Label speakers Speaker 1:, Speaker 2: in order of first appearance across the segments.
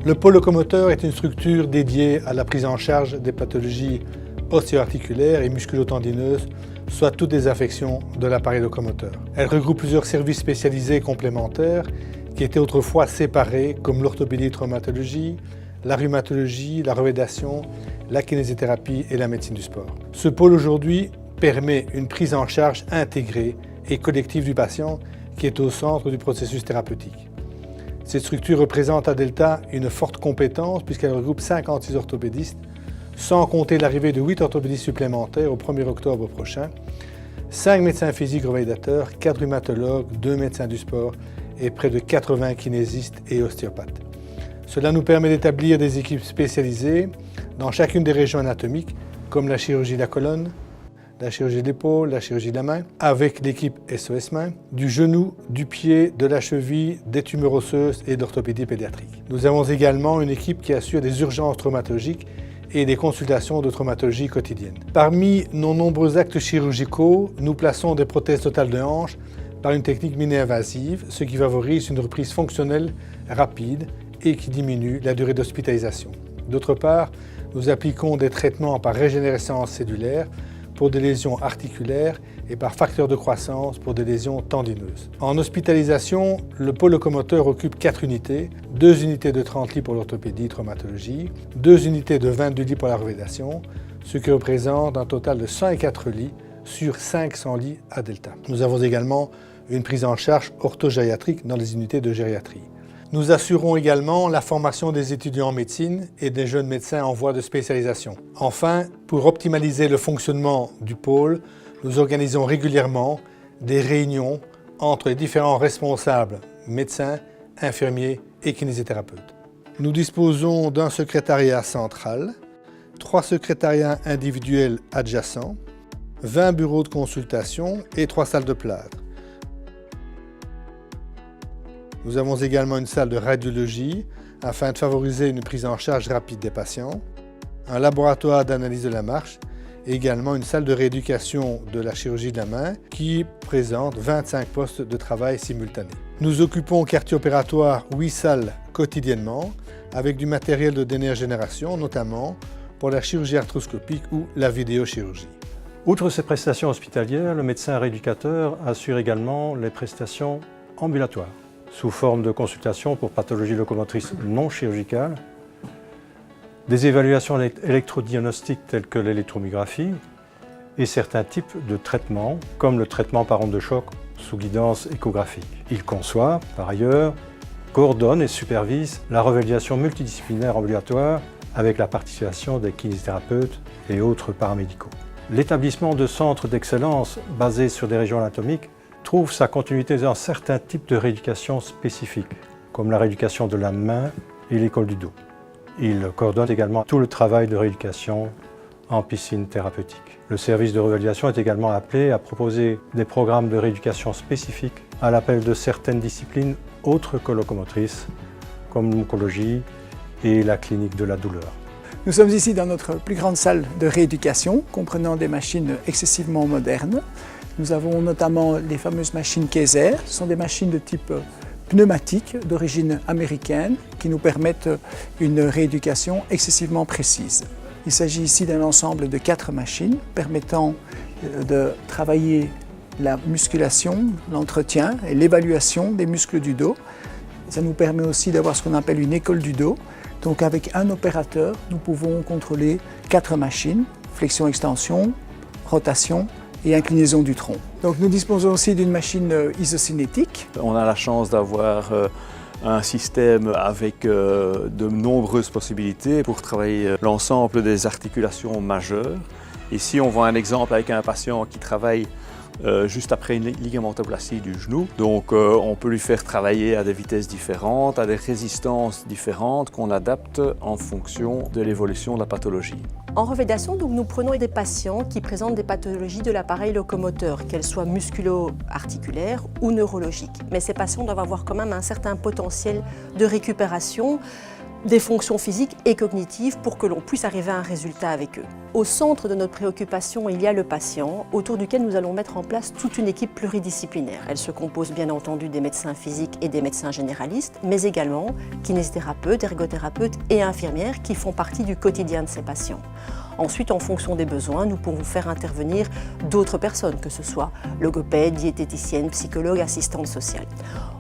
Speaker 1: Le pôle locomoteur est une structure dédiée à la prise en charge des pathologies ostéo-articulaires et musculo-tendineuses, soit toutes les affections de l'appareil locomoteur. Elle regroupe plusieurs services spécialisés et complémentaires qui étaient autrefois séparés, comme l'orthopédie traumatologie, la rhumatologie, la revalidation, la kinésithérapie et la médecine du sport. Ce pôle aujourd'hui permet une prise en charge intégrée et collective du patient qui est au centre du processus thérapeutique. Cette structure représente à Delta une forte compétence puisqu'elle regroupe 56 orthopédistes, sans compter l'arrivée de 8 orthopédistes supplémentaires au 1er octobre prochain, 5 médecins physiques revalidateurs, 4 rhumatologues, 2 médecins du sport et près de 80 kinésistes et ostéopathes. Cela nous permet d'établir des équipes spécialisées dans chacune des régions anatomiques, comme la chirurgie de la colonne, la chirurgie de l'épaule, la chirurgie de la main, avec l'équipe SOS main, du genou, du pied, de la cheville, des tumeurs osseuses et d'orthopédie pédiatrique. Nous avons également une équipe qui assure des urgences traumatologiques et des consultations de traumatologie quotidienne. Parmi nos nombreux actes chirurgicaux, nous plaçons des prothèses totales de hanche par une technique mini-invasive, ce qui favorise une reprise fonctionnelle rapide et qui diminue la durée d'hospitalisation. D'autre part, nous appliquons des traitements par régénérescence cellulaire pour des lésions articulaires et par facteur de croissance pour des lésions tendineuses. En hospitalisation, le pôle locomoteur occupe 4 unités, 2 unités de 30 lits pour l'orthopédie, traumatologie, 2 unités de 22 lits pour la revalidation, ce qui représente un total de 104 lits sur 500 lits à Delta. Nous avons également une prise en charge orthogériatrique dans les unités de gériatrie. Nous assurons également la formation des étudiants en médecine et des jeunes médecins en voie de spécialisation. Enfin, pour optimaliser le fonctionnement du pôle, nous organisons régulièrement des réunions entre les différents responsables, médecins, infirmiers et kinésithérapeutes. Nous disposons d'un secrétariat central, 3 secrétariats individuels adjacents, 20 bureaux de consultation et 3 salles de plâtre. Nous avons également une salle de radiologie afin de favoriser une prise en charge rapide des patients, un laboratoire d'analyse de la marche et également une salle de rééducation de la chirurgie de la main qui présente 25 postes de travail simultanés. Nous occupons au quartier opératoire 8 salles quotidiennement avec du matériel de dernière génération, notamment pour la chirurgie arthroscopique ou la vidéochirurgie.
Speaker 2: Outre ces prestations hospitalières, le médecin rééducateur assure également les prestations ambulatoires, sous forme de consultation pour pathologies locomotrices non chirurgicales, des évaluations électrodiagnostiques telles que l'électromyographie et certains types de traitements, comme le traitement par onde de choc sous guidance échographique. Il conçoit, par ailleurs, coordonne et supervise la revalidation multidisciplinaire ambulatoire avec la participation des kinésithérapeutes et autres paramédicaux. L'établissement de centres d'excellence basés sur des régions anatomiques trouve sa continuité dans certains types de rééducation spécifiques, comme la rééducation de la main et l'école du dos. Il coordonne également tout le travail de rééducation en piscine thérapeutique. Le service de revalidation est également appelé à proposer des programmes de rééducation spécifiques à l'appel de certaines disciplines autres que locomotrices, comme l'oncologie et la clinique de la douleur.
Speaker 3: Nous sommes ici dans notre plus grande salle de rééducation, comprenant des machines excessivement modernes. Nous avons notamment les fameuses machines Kaiser. Ce sont des machines de type pneumatique d'origine américaine qui nous permettent une rééducation excessivement précise. Il s'agit ici d'un ensemble de 4 machines permettant de travailler la musculation, l'entretien et l'évaluation des muscles du dos. Ça nous permet aussi d'avoir ce qu'on appelle une école du dos. Donc avec un opérateur, nous pouvons contrôler 4 machines, flexion-extension, rotation et inclinaison du tronc. Donc nous disposons aussi d'une machine isocinétique.
Speaker 4: On a la chance d'avoir un système avec de nombreuses possibilités pour travailler l'ensemble des articulations majeures. Ici, on voit un exemple avec un patient qui travaille juste après une ligamentoplastie du genou. Donc on peut lui faire travailler à des vitesses différentes, à des résistances différentes qu'on adapte en fonction de l'évolution de la pathologie.
Speaker 5: En revalidation, donc, nous prenons des patients qui présentent des pathologies de l'appareil locomoteur, qu'elles soient musculo-articulaires ou neurologiques. Mais ces patients doivent avoir quand même un certain potentiel de récupération des fonctions physiques et cognitives pour que l'on puisse arriver à un résultat avec eux. Au centre de notre préoccupation, il y a le patient, autour duquel nous allons mettre en place toute une équipe pluridisciplinaire. Elle se compose bien entendu des médecins physiques et des médecins généralistes, mais également kinésithérapeutes, ergothérapeutes et infirmières qui font partie du quotidien de ces patients. Ensuite, en fonction des besoins, nous pouvons faire intervenir d'autres personnes, que ce soit logopède, diététicienne, psychologue, assistante sociale.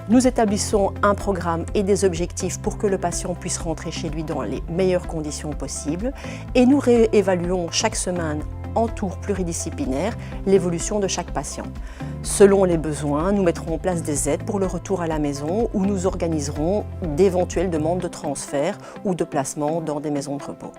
Speaker 5: Nous établissons un programme et des objectifs pour que le patient puisse rentrer chez lui dans les meilleures conditions possibles et nous réévaluons chaque semaine en tour pluridisciplinaire l'évolution de chaque patient. Selon les besoins, nous mettrons en place des aides pour le retour à la maison où nous organiserons d'éventuelles demandes de transfert ou de placement dans des maisons de repos.